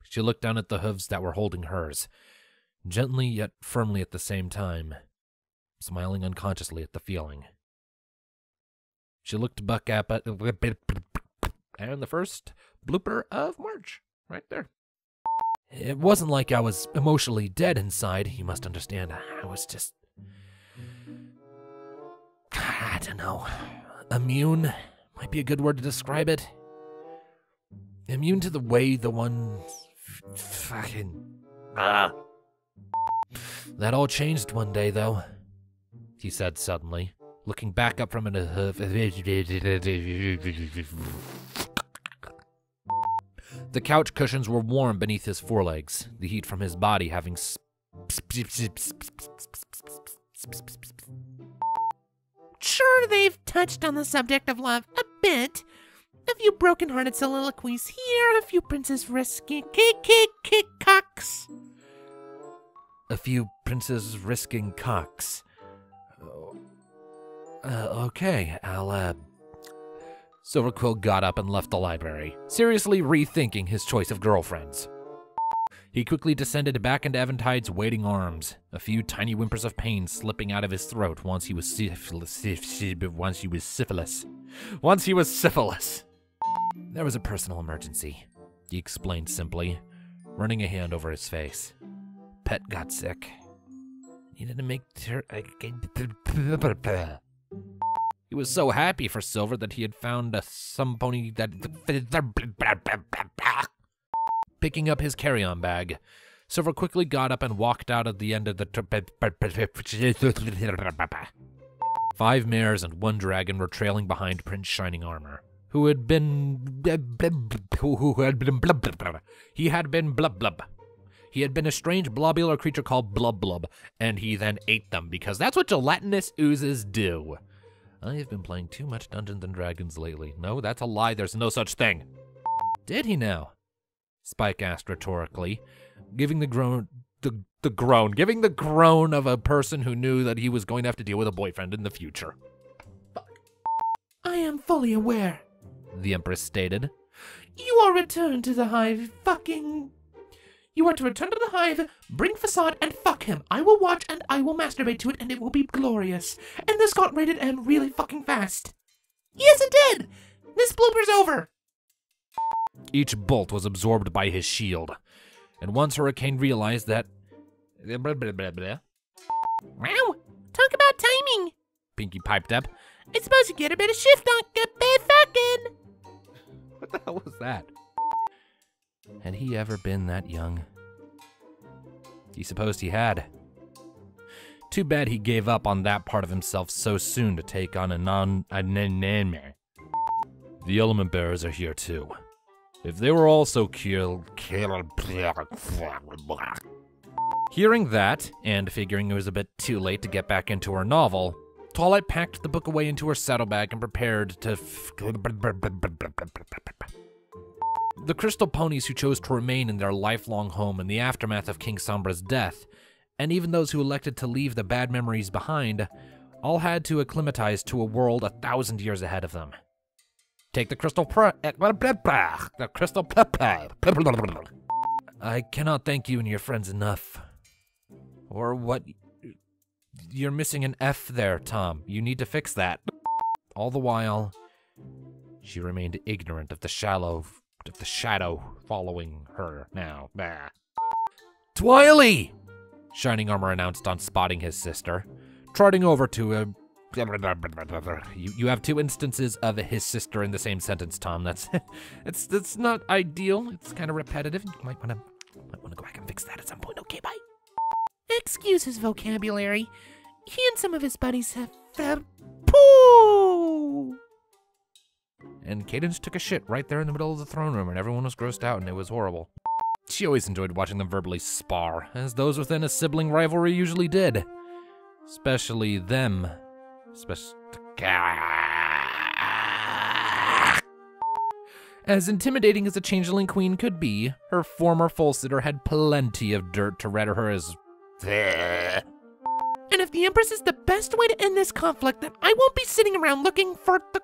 She looked down at the hooves that were holding hers, gently yet firmly at the same time, smiling unconsciously at the feeling. She looked back up at and the first blooper of March, right there. It wasn't like I was emotionally dead inside, you must understand. I was just, I don't know, immune might be a good word to describe it. Immune to the way the one that all changed one day, though, he said suddenly, looking back up from an The couch cushions were warm beneath his forelegs, the heat from his body having Sure, they've touched on the subject of love a bit. A few broken-hearted soliloquies here, a few princess risking cocks. A few princes risking cocks. Okay, I'll, Silverquill got up and left the library, seriously rethinking his choice of girlfriends. He quickly descended back into Eventide's waiting arms, a few tiny whimpers of pain slipping out of his throat once he was syphilis. There was a personal emergency, he explained simply, running a hand over his face. Pet got sick. Needed to make He was so happy for Silver that he had found some pony that... Picking up his carry-on bag, Silver quickly got up and walked out at the end of the... 5 mares and 1 dragon were trailing behind Prince Shining Armor, who had been He had been Blub. He had been a strange blobular creature called Blub, and he then ate them, because that's what gelatinous oozes do. I have been playing too much Dungeons & Dragons lately. No, that's a lie. There's no such thing. Did he now? Spike asked rhetorically, giving the groan of a person who knew that he was going to have to deal with a boyfriend in the future. I am fully aware, the Empress stated. You are returned to the hive, You are to return to the hive, bring Facade, and fuck him. I will watch and I will masturbate to it, and it will be glorious. And this got rated M really fucking fast. Yes, it did! This blooper's over! Each bolt was absorbed by his shield, and once Hurricane realized that... Wow, talk about timing! Pinky piped up. I suppose you get a bit of shift on fucking! What the hell was that? Had he ever been that young? He supposed he had. Too bad he gave up on that part of himself so soon to take on a The element bearers are here too. If they were also killed... Hearing that, and figuring it was a bit too late to get back into her novel, Twilight packed the book away into her saddlebag and prepared to... The crystal ponies who chose to remain in their lifelong home in the aftermath of King Sombra's death, and even those who elected to leave the bad memories behind, all had to acclimatize to a world 1,000 years ahead of them. Take the crystal I cannot thank you and your friends enough. Or what? You're missing an F there, Tom. You need to fix that. All the while, she remained ignorant of the shadow following her now. Bah. Twily! Shining Armor announced on spotting his sister, trotting over to a... You have 2 instances of his sister in the same sentence, Tom. That's not ideal. It's kind of repetitive. You might want to go back and fix that at some point. Okay, bye. Excuse his vocabulary. He and some of his buddies have poo. And Cadence took a shit right there in the middle of the throne room, and everyone was grossed out, and it was horrible. She always enjoyed watching them verbally spar, as those within a sibling rivalry usually did. Especially them. As intimidating as a changeling queen could be, her former full sitter had plenty of dirt to render her as... And if the Empress is the best way to end this conflict, then I won't be sitting around looking for the